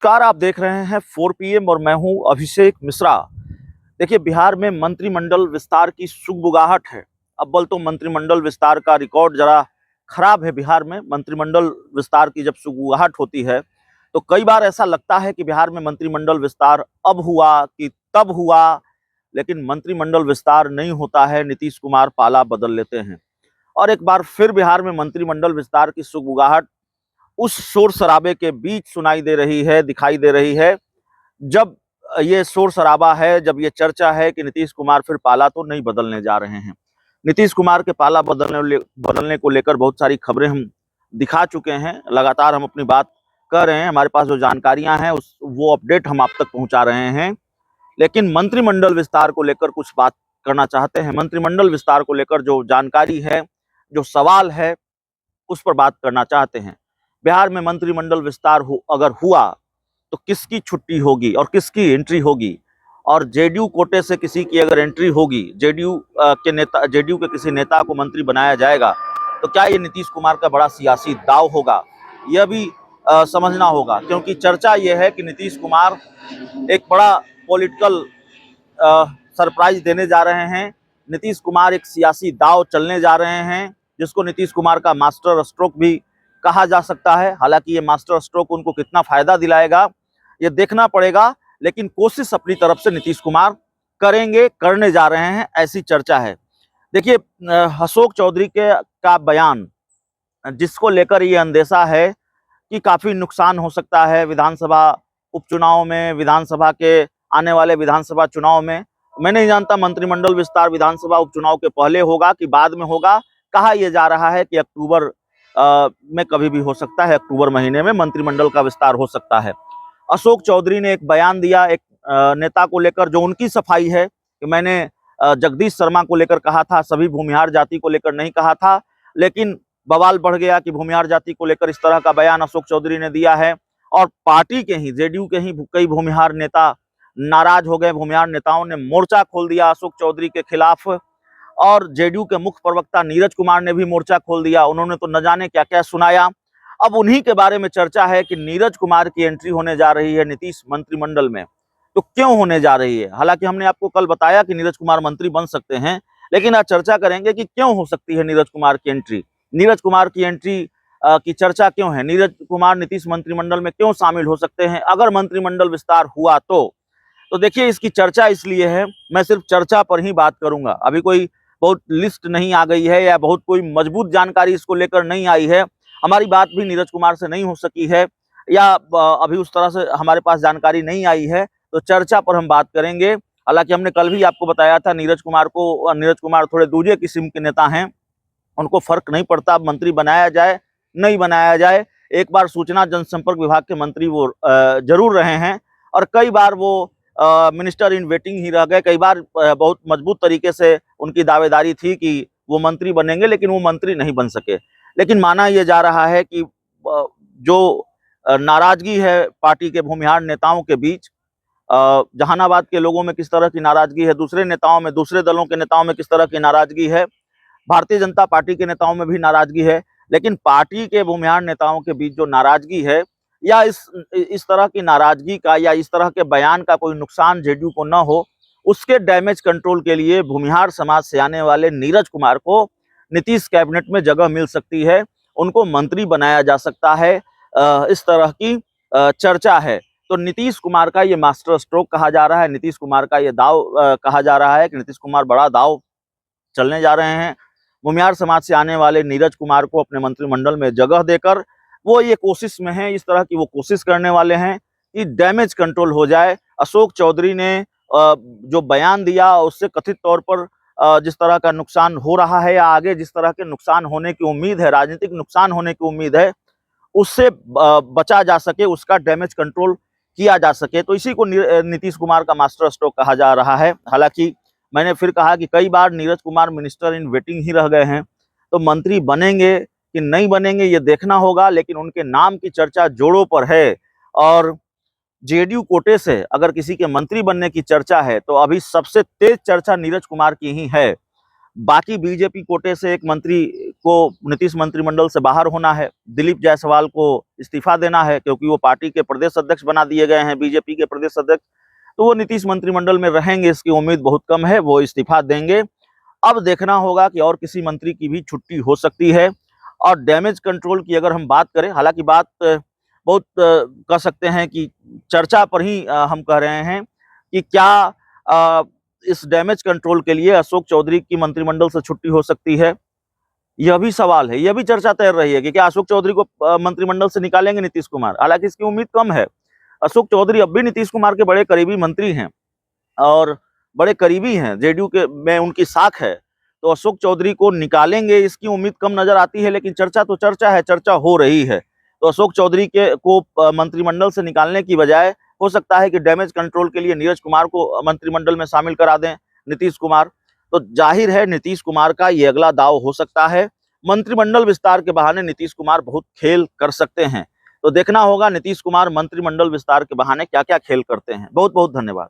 नमस्कार, आप देख रहे हैं 4 PM और मैं हूं अभिषेक मिश्रा। देखिए, बिहार में मंत्रिमंडल विस्तार की सुगबुगाहट है। अव्वल तो मंत्रिमंडल विस्तार का रिकॉर्ड जरा खराब है। बिहार में मंत्रिमंडल विस्तार की जब सुगबुगाहट होती है तो कई बार ऐसा लगता है कि बिहार में मंत्रिमंडल विस्तार अब हुआ कि तब हुआ, लेकिन मंत्रिमंडल विस्तार नहीं होता है। नीतीश कुमार पाला बदल लेते हैं और एक बार फिर बिहार में मंत्रिमंडल विस्तार की सुगबुगाहट उस शोर शराबे के बीच सुनाई दे रही है, दिखाई दे रही है। जब ये शोर शराबा है, जब ये चर्चा है कि नीतीश कुमार फिर पाला तो नहीं बदलने जा रहे हैं। नीतीश कुमार के पाला बदलने को लेकर बहुत सारी खबरें हम दिखा चुके हैं। लगातार हम अपनी बात कर रहे हैं। हमारे पास जो जानकारियां हैं वो अपडेट हम आप तक पहुंचा रहे हैं। लेकिन मंत्रिमंडल विस्तार को लेकर कुछ बात करना चाहते हैं। मंत्रिमंडल विस्तार को लेकर जो जानकारी है, जो सवाल है, उस पर बात करना चाहते हैं। बिहार में मंत्रिमंडल विस्तार अगर हुआ तो किसकी छुट्टी होगी और किसकी एंट्री होगी, और जेडीयू कोटे से किसी की अगर एंट्री होगी, जेडीयू के किसी नेता को मंत्री बनाया जाएगा, तो क्या ये नीतीश कुमार का बड़ा सियासी दांव होगा? यह भी समझना होगा, क्योंकि चर्चा यह है कि नीतीश कुमार एक बड़ा पॉलिटिकल सरप्राइज देने जा रहे हैं। नीतीश कुमार एक सियासी दांव चलने जा रहे हैं, जिसको नीतीश कुमार का मास्टर स्ट्रोक भी कहा जा सकता है। हालांकि ये मास्टर स्ट्रोक उनको कितना फायदा दिलाएगा ये देखना पड़ेगा, लेकिन कोशिश अपनी तरफ से नीतीश कुमार करेंगे, करने जा रहे हैं, ऐसी चर्चा है। देखिए, अशोक चौधरी का बयान, जिसको लेकर ये अंदेशा है कि काफी नुकसान हो सकता है विधानसभा उपचुनाव में, विधानसभा के आने वाले विधानसभा चुनाव में। मैं नहीं जानता मंत्रिमंडल विस्तार विधानसभा उपचुनाव के पहले होगा कि बाद में होगा। कहा यह जा रहा है कि अक्टूबर में कभी भी हो सकता है, अक्टूबर महीने में मंत्रिमंडल का विस्तार हो सकता है। अशोक चौधरी ने एक बयान दिया एक नेता को लेकर, जो उनकी सफाई है कि मैंने जगदीश शर्मा को लेकर कहा था, सभी भूमिहार जाति को लेकर नहीं कहा था। लेकिन बवाल बढ़ गया कि भूमिहार जाति को लेकर इस तरह का बयान अशोक चौधरी ने दिया है, और पार्टी के ही, जेडीयू के ही कई भूमिहार नेता नाराज हो गए। भूमिहार नेताओं ने मोर्चा खोल दिया अशोक चौधरी के खिलाफ, और जेडीयू के मुख्य प्रवक्ता नीरज कुमार ने भी मोर्चा खोल दिया। उन्होंने तो न जाने क्या क्या सुनाया। अब उन्हीं के बारे में चर्चा है कि नीरज कुमार की एंट्री होने जा रही है नीतीश मंत्रिमंडल में। तो क्यों होने जा रही है? हालांकि हमने आपको कल बताया कि नीरज कुमार मंत्री बन सकते हैं, लेकिन आज चर्चा करेंगे कि क्यों हो सकती है नीरज कुमार की एंट्री। नीरज कुमार की एंट्री की चर्चा क्यों है? नीरज कुमार नीतीश मंत्रिमंडल में क्यों शामिल हो सकते हैं अगर मंत्रिमंडल विस्तार हुआ तो देखिए, इसकी चर्चा इसलिए है, मैं सिर्फ चर्चा पर ही बात करूंगा। अभी कोई बहुत लिस्ट नहीं आ गई है या बहुत कोई मजबूत जानकारी इसको लेकर नहीं आई है। हमारी बात भी नीरज कुमार से नहीं हो सकी है, या अभी उस तरह से हमारे पास जानकारी नहीं आई है, तो चर्चा पर हम बात करेंगे। हालांकि हमने कल भी आपको बताया था नीरज कुमार थोड़े दूसरे किस्म के नेता हैं। उनको फर्क नहीं पड़ता मंत्री बनाया जाए नहीं बनाया जाए। एक बार सूचना जनसंपर्क विभाग के मंत्री वो जरूर रहे हैं, और कई बार वो मिनिस्टर इन वेटिंग ही रह गए। कई बार बहुत मजबूत तरीके से उनकी दावेदारी थी कि वो मंत्री बनेंगे, लेकिन वो मंत्री नहीं बन सके। लेकिन माना यह जा रहा है कि जो नाराजगी है पार्टी के भूमिहार नेताओं के बीच, जहानाबाद के लोगों में किस तरह की नाराजगी है, दूसरे नेताओं में, दूसरे दलों के नेताओं में किस तरह की नाराजगी है, भारतीय जनता पार्टी के नेताओं में भी नाराजगी है। लेकिन पार्टी के भूमिहार नेताओं के बीच जो नाराजगी है, या इस तरह की नाराजगी का या इस तरह के बयान का कोई नुकसान जेडीयू को न हो, उसके डैमेज कंट्रोल के लिए भूमिहार समाज से आने वाले नीरज कुमार को नीतीश कैबिनेट में जगह मिल सकती है, उनको मंत्री बनाया जा सकता है। इस तरह की चर्चा है। तो नीतीश कुमार का ये मास्टर स्ट्रोक कहा जा रहा है, नीतीश कुमार का ये दाव कहा जा रहा है कि नीतीश कुमार बड़ा दाव चलने जा रहे हैं। भूमिहार समाज से आने वाले नीरज कुमार को अपने मंत्रिमंडल में जगह देकर वो ये कोशिश में है, इस तरह की वो कोशिश करने वाले हैं कि डैमेज कंट्रोल हो जाए। अशोक चौधरी ने जो बयान दिया उससे कथित तौर पर जिस तरह का नुकसान हो रहा है, या आगे जिस तरह के नुकसान होने की उम्मीद है, राजनीतिक नुकसान होने की उम्मीद है, उससे बचा जा सके, उसका डैमेज कंट्रोल किया जा सके। तो इसी को नीतीश कुमार का मास्टर स्ट्रोक कहा जा रहा है। हालांकि मैंने फिर कहा कि कई बार Neeraj Kumar minister in waiting ही रह गए हैं, तो मंत्री बनेंगे कि नहीं बनेंगे ये देखना होगा। लेकिन उनके नाम की चर्चा जोरों पर है, और जेडीयू कोटे से अगर किसी के मंत्री बनने की चर्चा है तो अभी सबसे तेज चर्चा नीरज कुमार की ही है। बाकी बीजेपी कोटे से एक मंत्री को नीतीश मंत्रिमंडल से बाहर होना है, दिलीप जायसवाल को इस्तीफा देना है क्योंकि वो पार्टी के प्रदेश अध्यक्ष बना दिए गए हैं, बीजेपी के प्रदेश अध्यक्ष, तो वो नीतीश मंत्रिमंडल में रहेंगे, इसकी उम्मीद बहुत कम है, वो इस्तीफा देंगे। अब देखना होगा कि और किसी मंत्री की भी छुट्टी हो सकती है। और डैमेज कंट्रोल की अगर हम बात करें, हालांकि बात बहुत कह सकते हैं कि चर्चा पर ही हम कह रहे हैं कि क्या इस डैमेज कंट्रोल के लिए अशोक चौधरी की मंत्रिमंडल से छुट्टी हो सकती है, यह भी सवाल है, यह भी चर्चा तैर रही है कि क्या अशोक चौधरी को मंत्रिमंडल से निकालेंगे नीतीश कुमार। हालांकि इसकी उम्मीद कम है, अशोक चौधरी अब भी नीतीश कुमार के बड़े करीबी मंत्री हैं और बड़े करीबी हैं, जेडीयू के में उनकी साख है, तो अशोक चौधरी को निकालेंगे इसकी उम्मीद कम नजर आती है। लेकिन चर्चा तो चर्चा है, चर्चा हो रही है, तो अशोक चौधरी के को मंत्रिमंडल से निकालने की बजाय हो सकता है कि डैमेज कंट्रोल के लिए नीरज कुमार को मंत्रिमंडल में शामिल करा दें नीतीश कुमार। तो जाहिर है नीतीश कुमार का ये अगला दाव हो सकता है। मंत्रिमंडल विस्तार के बहाने नीतीश कुमार बहुत खेल कर सकते हैं, तो देखना होगा नीतीश कुमार मंत्रिमंडल विस्तार के बहाने क्या क्या खेल करते हैं। बहुत बहुत धन्यवाद।